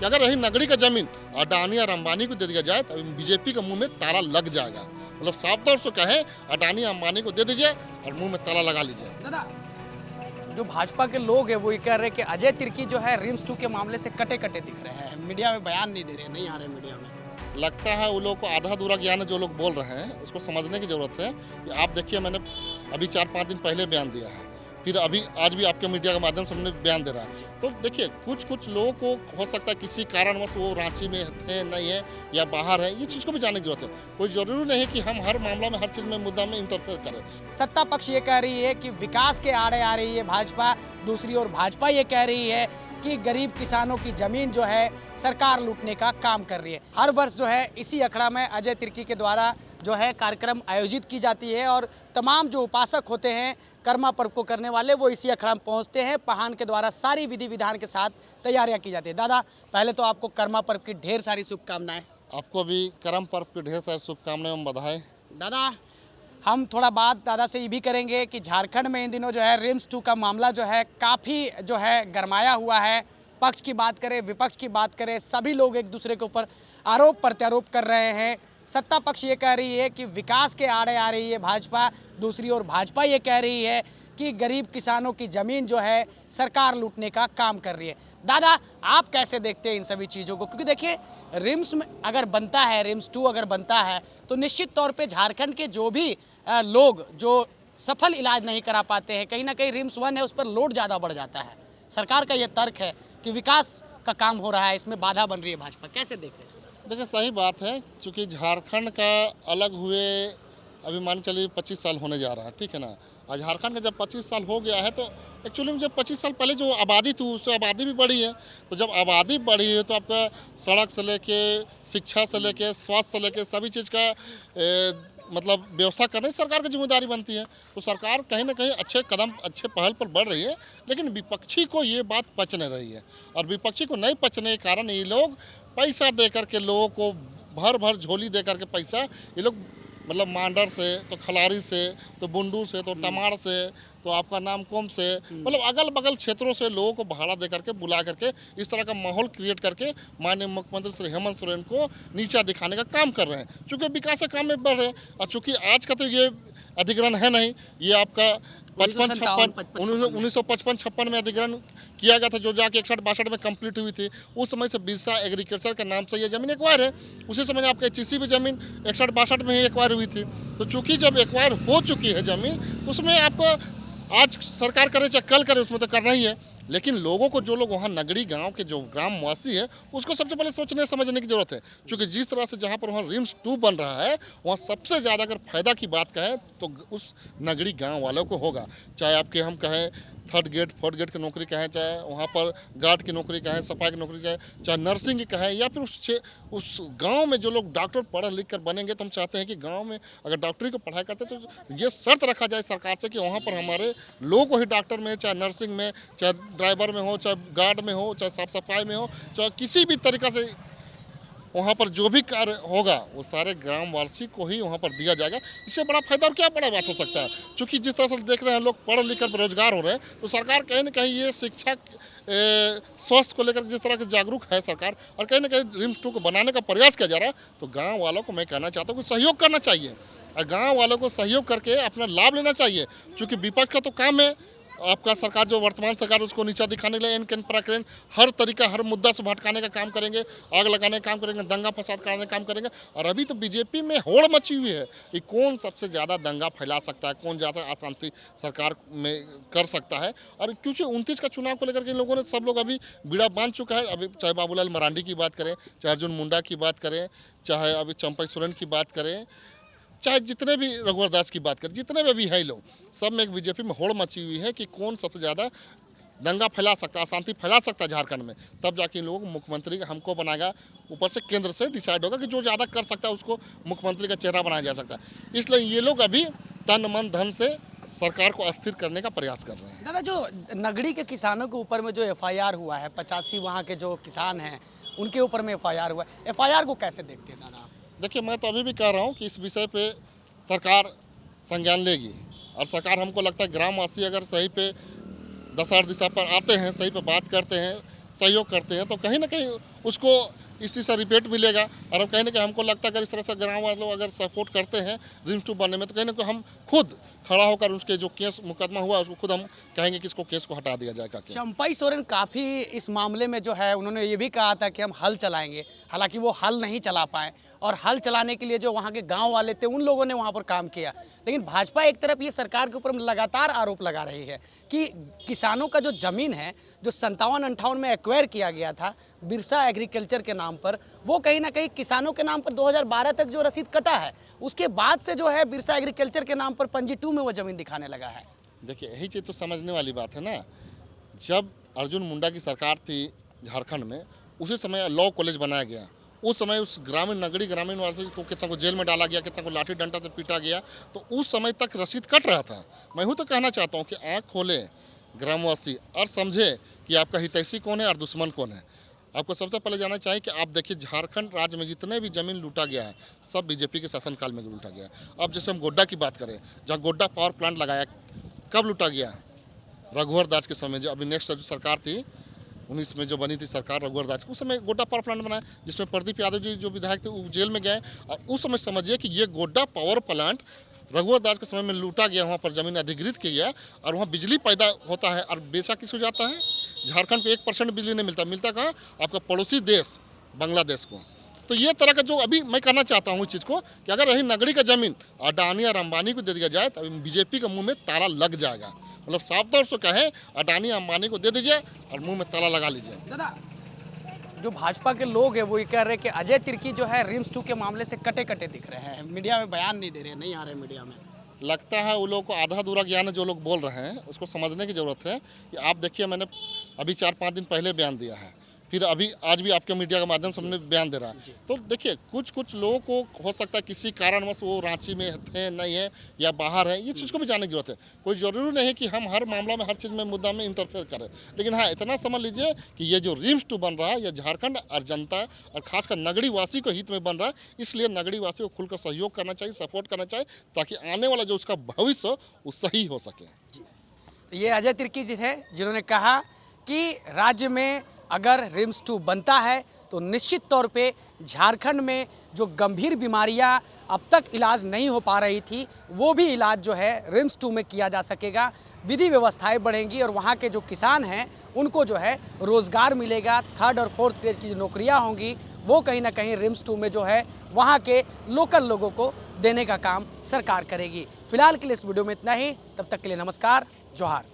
कि अगर यही नगरी का जमीन अडानी और अंबानी को दे दिया जाए तो बीजेपी के मुंह में ताला लग जाएगा। मतलब साफ तौर से कहें, अडानी अंबानी को दे दीजिए और मुंह में ताला लगा लीजिए। दादा, जो भाजपा के लोग हैं वो ये कह रहे हैं कि अजय तिर्की जो है रिम्स 2 के मामले से कटे कटे दिख रहे हैं, मीडिया में बयान नहीं दे रहे, नहीं आ रहे मीडिया में। लगता है वो लोग को आधा अधूरा ज्ञान है जो लोग बोल रहे हैं, उसको समझने की ज़रूरत है कि आप देखिए, मैंने अभी 4-5 दिन पहले बयान दिया है, फिर अभी आज भी आपके मीडिया के माध्यम से हमने बयान दे रहा है। तो देखिए, कुछ लोगों को हो सकता है किसी कारणवश वो रांची में थे, नहीं है या बाहर है, ये चीज़ को भी जानने की जरूरत है। कोई ज़रूरी नहीं है कि हम हर मामला में, हर चीज़ में, मुद्दा में इंटरफेयर करें। सत्ता पक्ष ये कह रही है कि विकास के आड़े आ रही है भाजपा, दूसरी ओर भाजपा ये कह रही है कि गरीब किसानों की जमीन जो है सरकार लूटने का काम कर रही है। हर वर्ष जो है इसी अखड़ा में अजय तिर्की के द्वारा जो है कार्यक्रम आयोजित की जाती है और तमाम जो उपासक होते हैं कर्मा पर्व को करने वाले, वो इसी अखड़ा में पहुंचते हैं। पहान के द्वारा सारी विधि विधान के साथ तैयारियां की जाती है। दादा, पहले तो आपको कर्मा पर्व की ढेर सारी शुभकामनाएं। आपको भी कर्म पर्व की ढेर सारी शुभकामनाएं एवं बधाई। दादा, हम थोड़ा बात दादा से ये भी करेंगे कि झारखंड में इन दिनों जो है रिम्स 2 का मामला जो है काफ़ी जो है गरमाया हुआ है। पक्ष की बात करें, विपक्ष की बात करें, सभी लोग एक दूसरे के ऊपर आरोप प्रत्यारोप कर रहे हैं। सत्ता पक्ष ये कह रही है कि विकास के आड़े आ रही है भाजपा, दूसरी ओर भाजपा ये कह रही है कि गरीब किसानों की ज़मीन जो है सरकार लूटने का काम कर रही है। दादा, आप कैसे देखते हैं इन सभी चीज़ों को? क्योंकि देखिए, रिम्स में अगर बनता है, रिम्स 2 अगर बनता है तो निश्चित तौर पे झारखंड के जो भी लोग जो सफल इलाज नहीं करा पाते हैं, कहीं ना कहीं रिम्स 1 है उस पर लोड ज़्यादा बढ़ जाता है। सरकार का ये तर्क है कि विकास का काम हो रहा है, इसमें बाधा बन रही है भाजपा। कैसे देखते हैं? देखिए, सही बात है, चूँकि झारखंड का अलग हुए अभी मान चलिए 25 साल होने जा रहा है, ठीक है ना। और झारखंड का जब 25 साल हो गया है तो एक्चुअली में जब 25 साल पहले जो आबादी थी उससे आबादी भी बढ़ी है। तो जब आबादी बढ़ी है तो आपका सड़क से लेके, शिक्षा से लेके, स्वास्थ्य से लेके सभी चीज़ का मतलब व्यवस्था करना सरकार की जिम्मेदारी बनती है। तो सरकार कहीं ना कहीं अच्छे कदम, अच्छे पहल पर बढ़ रही है, लेकिन विपक्षी को ये बात पच नहीं रही है। और विपक्षी को नहीं पचने के कारण ये लोग पैसा दे करके, लोगों को भर भर झोली दे करके पैसा, ये लोग मतलब मांडर से, तो खलारी से, तो बुंडू से, तो टमाड़ से, तो आपका नामकोम से, मतलब अगल बगल क्षेत्रों से लोगों को भाड़ा दे करके, बुला करके, इस तरह का माहौल क्रिएट करके माननीय मुख्यमंत्री श्री हेमंत सोरेन को नीचा दिखाने का काम कर रहे हैं। चूँकि विकास के काम में बढ़ रहे हैं और चूँकि आज का तो ये अधिग्रहण है नहीं, ये आपका 1955-56 में अधिग्रहण किया गया था, जो जाके 61-62 में कंप्लीट हुई थी। उस समय से बिरसा एग्रीकल्चर के नाम से ये ज़मीन एक्वायर है। उसी समय आपके HEC भी ज़मीन 61-62 में ही एक्वायर हुई थी। तो चूँकि जब एक्वायर हो चुकी है ज़मीन, तो उसमें आपको आज सरकार करे चाहे कल करे, उसमें तो करना ही है। लेकिन लोगों को, जो लोग वहाँ नगरी गांव के जो ग्राम निवासी है, उसको सबसे पहले सोचने समझने की ज़रूरत है। क्योंकि जिस तरह से जहाँ पर वहाँ रिम्स 2 बन रहा है, वहाँ सबसे ज़्यादा अगर फ़ायदा की बात कहें तो उस नगरी गांव वालों को होगा। चाहे आपके हम कहें 3rd गेट 4th गेट की नौकरी कहें, चाहे वहाँ पर गार्ड की नौकरी कहें, सफाई की नौकरी कहें, चाहे नर्सिंग की कहें, या फिर उस गाँव में जो लोग डॉक्टर पढ़ लिख कर बनेंगे, तो हम चाहते हैं कि गाँव में अगर डॉक्टरी को पढ़ाई करते हैं तो ये शर्त रखा जाए सरकार से कि वहाँ पर हमारे लोगों को ही डॉक्टर में, चाहे नर्सिंग में, चाहे ड्राइवर में हो, चाहे गार्ड में हो, चाहे साफ सफाई में हो, चाहे किसी भी तरीक़ा से वहाँ पर जो भी कार्य होगा वो सारे ग्रामवासी को ही वहाँ पर दिया जाएगा। इससे बड़ा फायदा और क्या बड़ा बात हो सकता है? क्योंकि जिस तरह से देख रहे हैं लोग पढ़ लिख कर बेरोजगार हो रहे हैं, तो सरकार कहीं ना कहीं ये शिक्षा, स्वास्थ्य को लेकर जिस तरह से जागरूक है सरकार, और कहीं ना कहीं रिम्स 2 को बनाने का प्रयास किया जा रहा है, तो गाँव वालों को मैं कहना चाहता हूँ कि सहयोग करना चाहिए और गाँव वालों को सहयोग करके अपना लाभ लेना चाहिए। चूँकि विपक्ष का तो काम है आपका, सरकार जो वर्तमान सरकार उसको नीचा दिखाने के लिए इन प्रकरण हर तरीका, हर मुद्दा से भटकाने का काम करेंगे, आग लगाने का काम करेंगे, दंगा फसाद कराने का काम करेंगे। और अभी तो बीजेपी में होड़ मची हुई है कि कौन सबसे ज़्यादा दंगा फैला सकता है, कौन ज़्यादा अशांति सरकार में कर सकता है। और क्योंकि 29 का चुनाव को लेकर के इन लोगों ने, सब लोग अभी बीड़ा बांध चुका है। अभी चाहे बाबूलाल मरांडी की बात करें, चाहे अर्जुन मुंडा की बात करें, चाहे अभी चंपई सोरेन की बात करें, चाहे जितने भी रघुवर दास की बात करें, जितने भी अभी है लोग, सब में एक बीजेपी में होड़ मची हुई है कि कौन सबसे ज़्यादा दंगा फैला सकता है, अशांति फैला सकता है झारखंड में। तब जाके इन लोगों को मुख्यमंत्री हमको बनाएगा, ऊपर से केंद्र से डिसाइड होगा कि जो ज़्यादा कर सकता है उसको मुख्यमंत्री का चेहरा बनाया जा सकता है। इसलिए ये लोग अभी तन मन धन से सरकार को अस्थिर करने का प्रयास कर रहे हैं। दादा, जो नगरी के किसानों के ऊपर में जो FIR हुआ है, 85 वहाँ के जो किसान हैं उनके ऊपर में FIR हुआ है, FIR को कैसे देखते हैं दादा? देखिए, मैं तो अभी भी कह रहा हूँ कि इस विषय पे सरकार संज्ञान लेगी और सरकार, हमको लगता है ग्रामवासी अगर सही पे दशा दिशा पर आते हैं, सही पे बात करते हैं, सहयोग करते हैं, तो कहीं ना कहीं उसको इस चीज़ से रिपेट मिलेगा। और हम कहीं ना कहीं हमको लगता है अगर इस तरह से गाँव वाले लोग अगर सपोर्ट करते हैं रिम्स 2 बनने में, तो कहीं ना कहीं हम खुद खड़ा होकर उसके जो केस मुकदमा हुआ उसको खुद हम कहेंगे कि इसको केस को हटा दिया जाएगा। चंपई सोरेन काफ़ी इस मामले में जो है उन्होंने ये भी कहा था कि हम हल चलाएंगे, हालांकि वो हल नहीं चला पाए और हल चलाने के लिए जो वहाँ के गांव वाले थे उन लोगों ने वहाँ पर काम किया। लेकिन भाजपा एक तरफ ये सरकार के ऊपर लगातार आरोप लगा रही है कि किसानों का जो ज़मीन है जो 57-58 में एक्वायर किया गया था बिरसा एग्रीकल्चर के नाम पर, वो कहीं ना कहीं किसानों के नाम पर 2012 तक जो रसीद कटा है उसके बाद से जो है बिरसा एग्रीकल्चर के नाम पर पंजी 2 में वो ज़मीन दिखाने लगा है। देखिए यही चीज़ तो समझने वाली बात है ना। जब अर्जुन मुंडा की सरकार थी झारखंड में, उसी समय लॉ कॉलेज बनाया गया। उस समय उस ग्रामीण वासी को कितना को जेल में डाला गया, कितना को लाठी डंडा से पीटा गया, तो उस समय तक रसीद कट रहा था। मैं यूँ तो कहना चाहता हूँ कि आँख खोले ग्रामवासी और समझे कि आपका हितैषी कौन है और दुश्मन कौन है। आपको सबसे पहले जानना चाहिए कि आप देखिए झारखंड राज्य में जितने भी ज़मीन लूटा गया है सब बीजेपी के शासनकाल में लूटा गया है। अब जैसे हम गोड्डा की बात करें, जहाँ गोड्डा पावर प्लांट लगाया, कब लूटा गया? रघुवर दास के समय, जो अभी नेक्स्ट जो सरकार थी 19 में जो बनी थी सरकार रघुवर दास, उस समय गोड्डा पावर प्लांट बनाया जिसमें प्रदीप यादव जी जो विधायक थे वो जेल में गए। और उस समय समझिए कि ये गोड्डा पावर प्लांट रघुवर दास के समय में लूटा गया, वहाँ पर ज़मीन अधिग्रहित की गया और वहाँ बिजली पैदा होता है और बेचा किसको जाता है? झारखंड को 1% बिजली नहीं मिलता। मिलता कहाँ? आपका पड़ोसी देश बांग्लादेश को। तो ये तरह का जो अभी मैं कहना चाहता हूँ इस चीज़ को कि अगर यही नगरी का ज़मीन अडानी और अंबानी को दे दिया जाए तो बीजेपी के मुंह में ताला लग जाएगा। मतलब साफ तौर से कहें अडानी अंबानी को दे दीजिए और मुंह में ताला लगा लीजिए। दादा, जो भाजपा के लोग हैं वो ये कह रहे हैं कि अजय तिर्की जो है रिम्स 2 के मामले से कटे कटे दिख रहे हैं, मीडिया में बयान नहीं दे रहे, नहीं आ रहे मीडिया में। लगता है वो लोग को आधा अधूरा ज्ञान है जो लोग बोल रहे हैं, उसको समझने की ज़रूरत है कि आप देखिए मैंने अभी 4-5 दिन पहले बयान दिया है, फिर अभी आज भी आपके मीडिया के माध्यम से हमने बयान दे रहा है। तो देखिए कुछ लोगों को हो सकता है किसी कारणवश वो रांची में थे नहीं है या बाहर है, ये चीज़ को भी जानने की जरूरत है। कोई ज़रूरी नहीं कि हम हर मामला में हर चीज़ में मुद्दा में इंटरफेयर करें, लेकिन हाँ इतना समझ लीजिए कि ये जो रिम्स 2 बन रहा है ये झारखंड और जनता और खासकर नगरी वासी को हित में बन रहा है। इसलिए नगरी वासी को खुलकर सहयोग करना चाहिए, सपोर्ट करना चाहिए, ताकि आने वाला जो उसका भविष्य वो सही हो सके। तो ये अजय तिर्की जी थे जिन्होंने कहा कि राज्य में अगर रिम्स 2 बनता है तो निश्चित तौर पे झारखंड में जो गंभीर बीमारियां अब तक इलाज नहीं हो पा रही थी वो भी इलाज जो है रिम्स 2 में किया जा सकेगा, विधि व्यवस्थाएं बढ़ेंगी और वहाँ के जो किसान हैं उनको जो है रोज़गार मिलेगा। 3rd और 4th ग्रेड की जो नौकरियाँ होंगी वो कहीं ना कहीं रिम्स 2 में जो है वहाँ के लोकल लोगों को देने का काम सरकार करेगी। फिलहाल के लिए इस वीडियो में इतना ही, तब तक के लिए नमस्कार, जोहार।